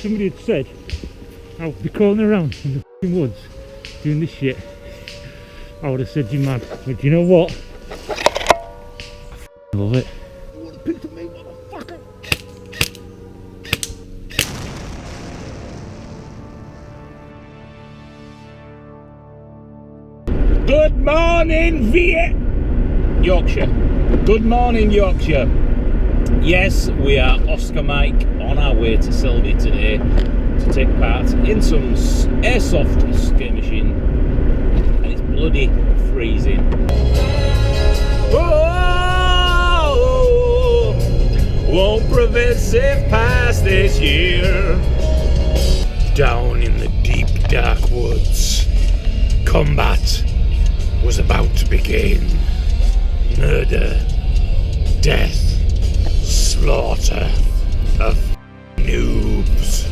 somebody had said I would be crawling around in the fucking woods doing this shit, I would have said you're mad. But you know what? I love it. You would have picked up me, motherfucker. Good morning, Yorkshire. Good morning, Yorkshire. Yes, we are Oscar Mike on our way to Selby today to take part in some airsoft skirmishing, and it's bloody freezing. Oh, won't prevent safe pass this year. Down in the deep dark woods, combat was about to begin. Murder, death, slaughter of noobs.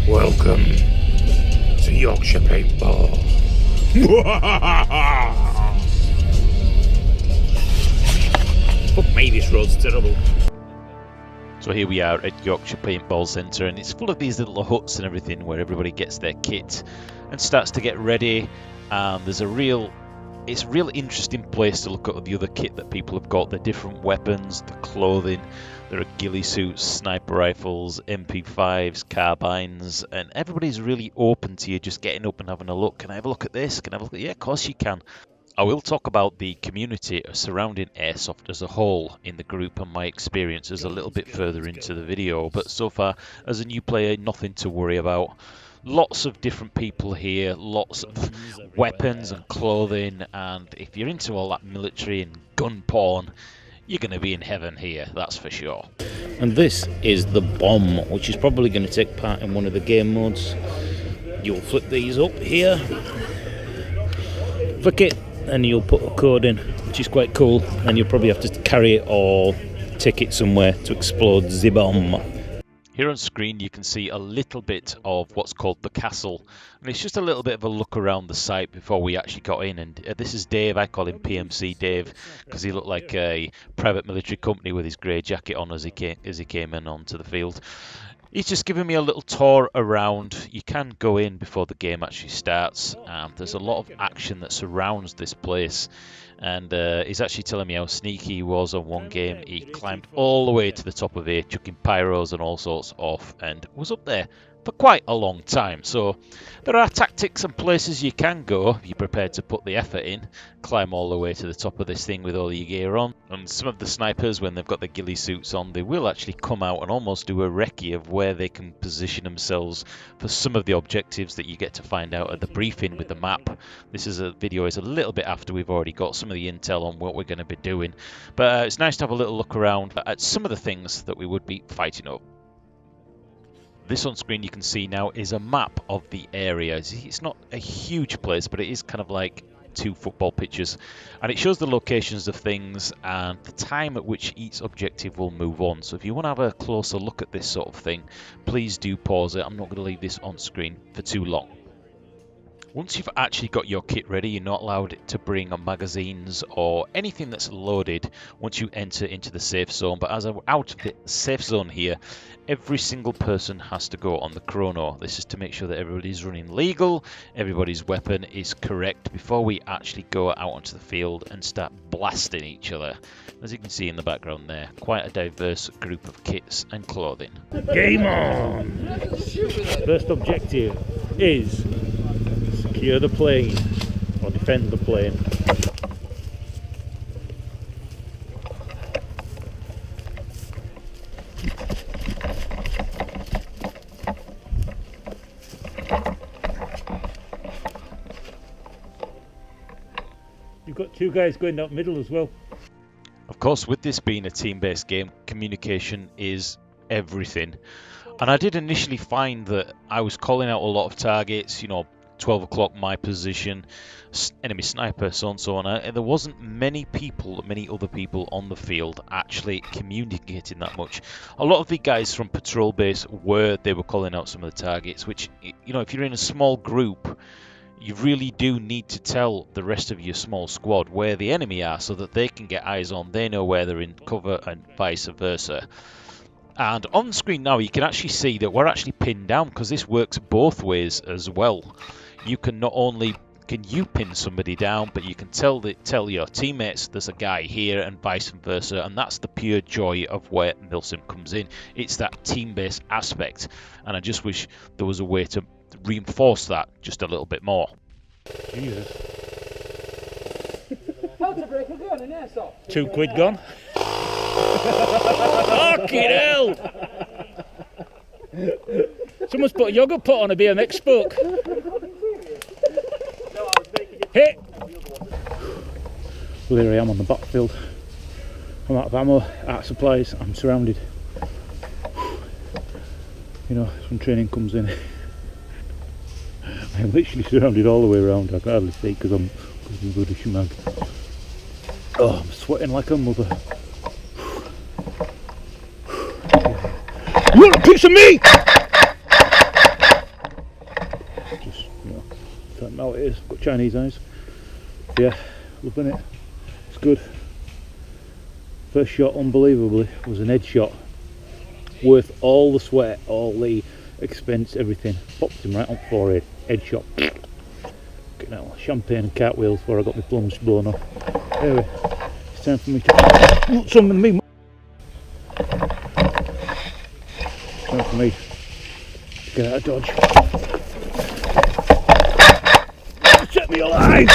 Welcome to Yorkshire Paintball. Fuck me, this road's terrible. So here we are at Yorkshire Paintball Centre, and it's full of these little huts and everything where everybody gets their kit and starts to get ready. There's it's a real interesting place to look at the other kit that people have got, the different weapons, the clothing. There are ghillie suits, sniper rifles, MP5s, carbines, and everybody's really open to you just getting up and having a look. Can I have a look at this? Can I have a look at... Yeah, of course you can. I will talk about the community surrounding Airsoft as a whole in the group and my experiences a little bit further into the video, but so far, as a new player, nothing to worry about. Lots of different people here, lots of weapons and clothing, and if you're into all that military and gun porn, you're going to be in heaven here, that's for sure. And this is the bomb, which is probably going to take part in one of the game modes. You'll flip these up here, flick it, and you'll put a code in, which is quite cool, and you'll probably have to carry it or take it somewhere to explode the bomb. Here on screen you can see a little bit of what's called the castle, and it's just a little bit of a look around the site before we actually got in. And this is Dave, I call him PMC Dave because he looked like a private military company with his grey jacket on as he came in onto the field. He's just giving me a little tour around. You can go in before the game actually starts. There's a lot of action that surrounds this place. And he's actually telling me how sneaky he was on one game. He climbed all the way to the top of it, chucking pyros and all sorts off, and was up there for quite a long time. So there are tactics and places you can go if you're prepared to put the effort in. Climb all the way to the top of this thing with all your gear on. And some of the snipers, when they've got the ghillie suits on, they will actually come out and almost do a recce of where they can position themselves for some of the objectives that you get to find out at the briefing with the map. This is a video is a little bit after we've already got some of the intel on what we're going to be doing. But it's nice to have a little look around at some of the things that we would be fighting up. This on screen you can see now is a map of the area. It's not a huge place, but it is kind of like 2 football pitches, and it shows the locations of things and the time at which each objective will move on. So if you want to have a closer look at this sort of thing, please do pause it. I'm not going to leave this on screen for too long. Once you've actually got your kit ready, you're not allowed to bring magazines or anything that's loaded once you enter into the safe zone. But as I'm out of the safe zone here, every single person has to go on the chrono. This is to make sure that everybody's running legal, everybody's weapon is correct before we actually go out onto the field and start blasting each other. As you can see in the background there, quite a diverse group of kits and clothing. Game on! First objective is secure the plane, or defend the plane. You've got 2 guys going down middle as well. Of course, with this being a team-based game, communication is everything. And I did initially find that I was calling out a lot of targets, you know, 12 o'clock my position, enemy sniper, so on and so on. There wasn't many other people on the field actually communicating that much. A lot of the guys from Patrolbase they were calling out some of the targets, which, you know, if you're in a small group, you really do need to tell the rest of your small squad where the enemy are so that they can get eyes on, they know where they're in cover, and vice versa. And on screen now you can actually see that we're actually pinned down, because this works both ways as well. You can not only can you pin somebody down, but you can tell your teammates there's a guy here, and vice versa. And that's the pure joy of where Milsim comes in. It's that team-based aspect, and I just wish there was a way to reinforce that just a little bit more. Jesus. Counter breaker going in AIRSOFT. £2 gone. Fucking hell! Someone's put a yogurt pot on a BMX spoke. Hit! Well, here I am on the backfield. I'm out of ammo, out of supplies, I'm surrounded. You know, when training comes in, I'm literally surrounded all the way around. I can hardly see because I'm bloody shemag. Oh, I'm sweating like a mother. You want a piece of me? Just, you know, tell them how it is. Got Chinese eyes. Yeah, loving it. It's good. First shot, unbelievably, was an head shot. Worth all the sweat, all the expense, everything. Popped him right on forehead. Head shot. Getting out champagne and cartwheels before I got my plums blown off. Anyway, it's time for me to summon me. Time for me to get out of dodge. Set me alive!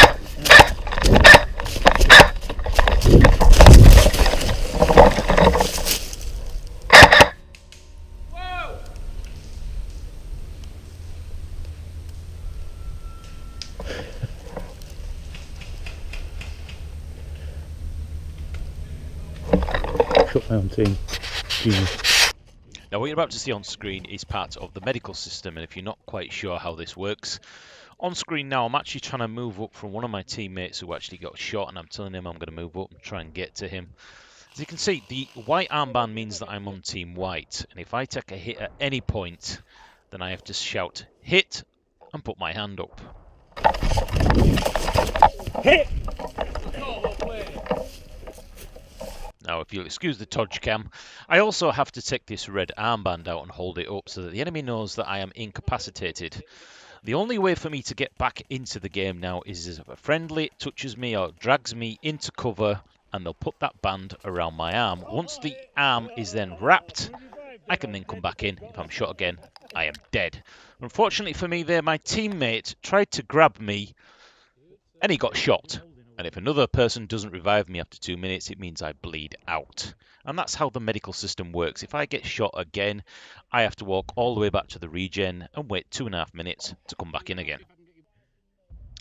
Shut my own team. Genius. Now what you're about to see on screen is part of the medical system, and if you're not quite sure how this works, on screen now I'm actually trying to move up from one of my teammates who actually got shot, and I'm telling him I'm going to move up and try and get to him. As you can see, the white armband means that I'm on team white, and if I take a hit at any point, then I have to shout hit and put my hand up. Hit! Now, if you'll excuse the Todge cam, I also have to take this red armband out and hold it up so that the enemy knows that I am incapacitated. The only way for me to get back into the game now is if a friendly touches me or drags me into cover, and they'll put that band around my arm. Once the arm is then wrapped, I can then come back in. If I'm shot again, I am dead. Unfortunately for me there, my teammate tried to grab me and he got shot. And if another person doesn't revive me after 2 minutes, it means I bleed out. And that's how the medical system works. If I get shot again, I have to walk all the way back to the regen and wait 2.5 minutes to come back in again.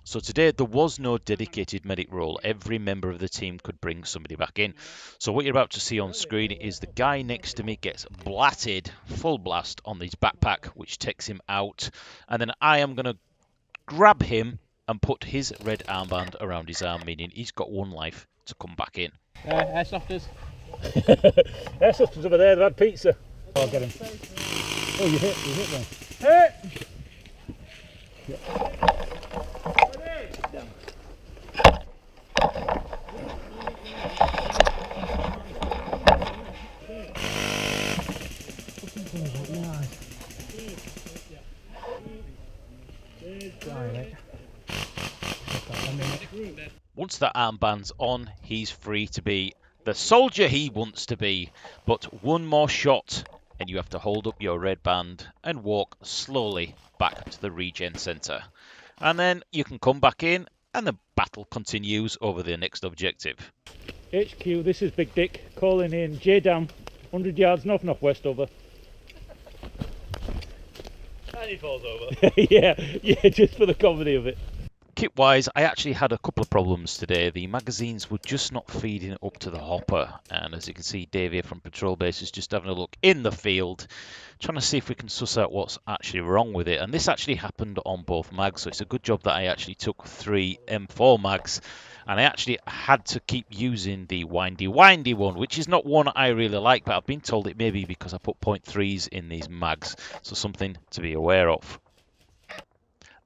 So today there was no dedicated medic role. Every member of the team could bring somebody back in. So what you're about to see on screen is the guy next to me gets blatted, full blast on his backpack, which takes him out. And then I am going to grab him and put his red armband around his arm, meaning he's got 1 life to come back in. AIRSOFTers. AIRSOFTers over there, they've had pizza. Oh, get him. Oh, you hit them. Hit! Yeah. Once that armband's on, he's free to be the soldier he wants to be. But 1 more shot and you have to hold up your red band and walk slowly back to the regen center. And then you can come back in and the battle continues over the next objective. HQ, this is Big Dick calling in J-Dam, 100 yards north-northwest over. And he falls over. yeah, just for the comedy of it. Kit-wise, I actually had a couple of problems today. The magazines were just not feeding up to the hopper, and as you can see, Dave here from Patrolbase is just having a look in the field, trying to see if we can suss out what's actually wrong with it. And this actually happened on both mags, so it's a good job that I actually took 3 M4 mags, and I actually had to keep using the windy one, which is not one I really like, but I've been told it may be because I put .3s in these mags, so something to be aware of.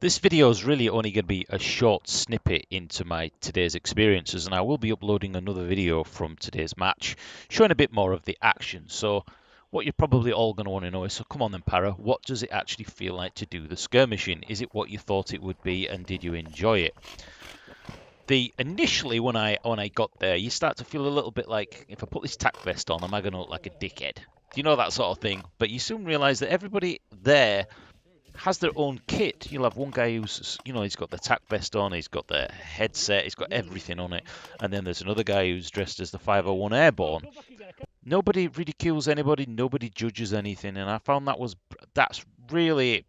This video is really only going to be a short snippet into my today's experiences, and I will be uploading another video from today's match showing a bit more of the action. So what you're probably all going to want to know is, so come on then, Para, what does it actually feel like to do the skirmishing? Is it what you thought it would be, and did you enjoy it? Initially, when I got there, you start to feel a little bit like, if I put this tack vest on, am I going to look like a dickhead? You know, that sort of thing. But you soon realise that everybody there has their own kit. You'll have one guy who's, you know, he's got the tack vest on, he's got the headset, he's got everything on it. And then there's another guy who's dressed as the 501 Airborne. Nobody ridicules anybody, nobody judges anything. And I found that's really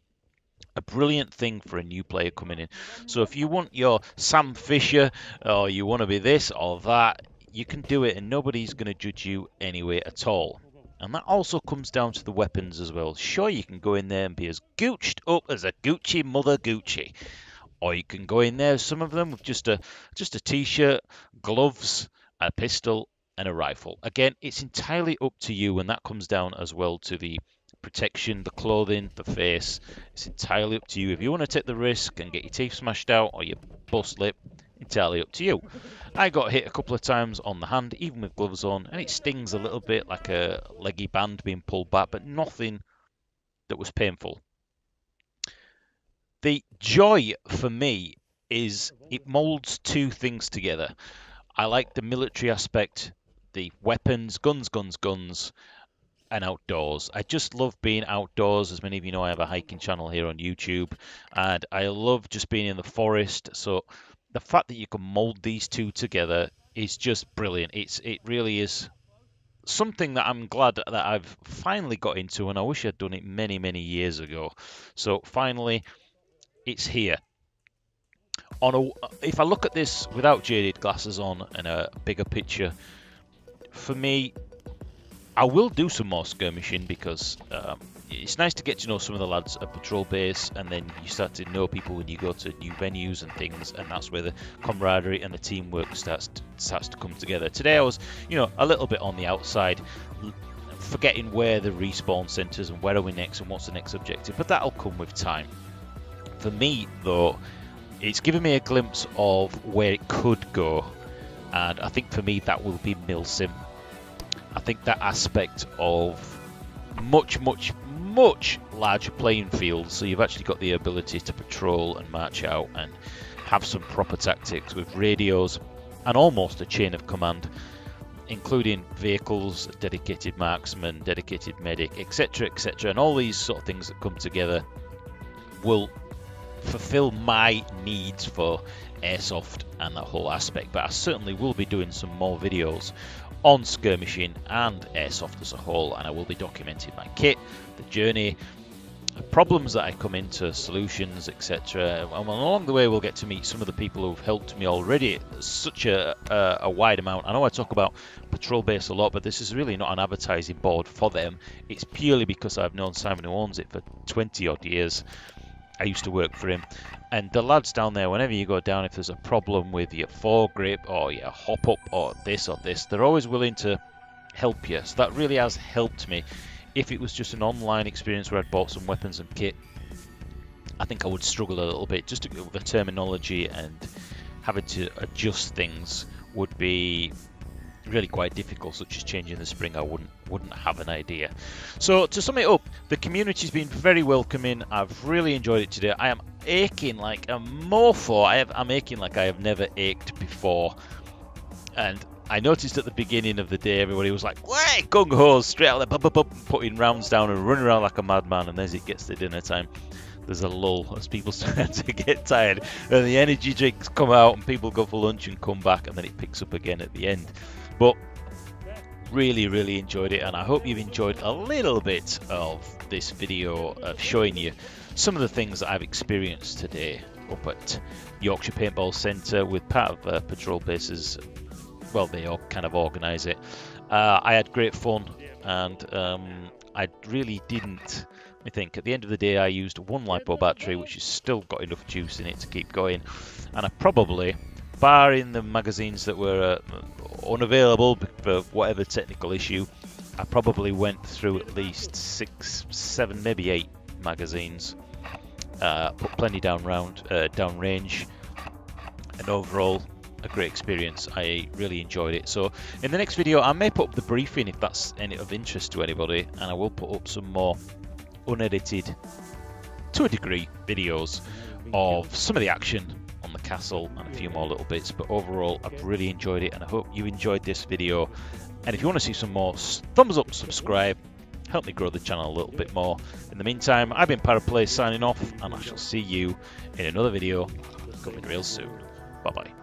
a brilliant thing for a new player coming in. So if you want your Sam Fisher, or you want to be this or that, you can do it and nobody's going to judge you anyway at all. And that also comes down to the weapons as well. Sure, you can go in there and be as gooched up as a Gucci mother Gucci. Or you can go in there, some of them, with just a t-shirt, gloves, a pistol, and a rifle. Again, it's entirely up to you, and that comes down as well to the protection, the clothing, the face. It's entirely up to you. If you want to take the risk and get your teeth smashed out or your bust lip, entirely up to you. I got hit a couple of times on the hand, even with gloves on, and it stings a little bit like a leggy band being pulled back, but nothing that was painful. The joy for me is it molds two things together. I like the military aspect, the weapons, guns, and outdoors. I just love being outdoors. As many of you know, I have a hiking channel here on YouTube, and I love just being in the forest. So the fact that you can mold these two together is just brilliant. It really is something that I'm glad that I've finally got into, and I wish I'd done it many, many years ago. So finally, it's here. If I look at this without jaded glasses on and a bigger picture, for me, I will do some more skirmishing because it's nice to get to know some of the lads at Patrolbase, and then you start to know people when you go to new venues and things, and that's where the camaraderie and the teamwork starts to come together. Today I was, a little bit on the outside, forgetting where the respawn centres and where are we next and what's the next objective, but that'll come with time. For me, though, it's given me a glimpse of where it could go, and I think for me that will be Milsim. I think that aspect of much larger playing fields, so you've actually got the ability to patrol and march out and have some proper tactics with radios and almost a chain of command, including vehicles, dedicated marksman, dedicated medic, etc, and all these sort of things that come together will fulfill my needs for AIRSOFT and that whole aspect. But I certainly will be doing some more videos on skirmishing and AIRSOFT as a whole, and I will be documenting my kit, the journey, the problems that I come into, solutions, etc. And along the way we'll get to meet some of the people who've helped me already. Such a wide amount. I know I talk about Patrolbase a lot, but this is really not an advertising board for them. It's purely because I've known Simon, who owns it, for 20 odd years. I used to work for him, and the lads down there, whenever you go down, if there's a problem with your foregrip or your hop up or this, they're always willing to help you. So that really has helped me. If it was just an online experience where I'd bought some weapons and kit, I think I would struggle a little bit. Just the terminology and having to adjust things would be really quite difficult, such as changing the spring. I wouldn't have an idea. So to sum it up, the community's been very welcoming. I've really enjoyed it today. I am aching like a mofo. I'm aching like I have never ached before. And I noticed at the beginning of the day, everybody was like, "Way, gung-ho," straight out there, putting rounds down and running around like a madman. And as it gets to dinner time, there's a lull as people start to get tired, and the energy drinks come out, and people go for lunch and come back, and then it picks up again at the end. But really enjoyed it, and I hope you've enjoyed a little bit of this video of showing you some of the things that I've experienced today up at Yorkshire Paintball Centre with part of Patrolbase's. Well, they all kind of organise it. I had great fun, and I really didn't. I think at the end of the day I used one LiPo battery, which has still got enough juice in it to keep going, and I probably, barring the magazines that were unavailable for whatever technical issue, I probably went through at least 6, 7, maybe 8 magazines. Put plenty down range, and overall a great experience. I really enjoyed it. So in the next video, I may put up the briefing if that's any of interest to anybody, and I will put up some more unedited, to a degree, videos of some of the action on the castle and a few more little bits. But overall, I've really enjoyed it, and I hope you enjoyed this video. And if you want to see some more, thumbs up, subscribe, help me grow the channel a little bit more. In the meantime, I've been Patrolbase signing off, and I shall see you in another video coming real soon. Bye bye.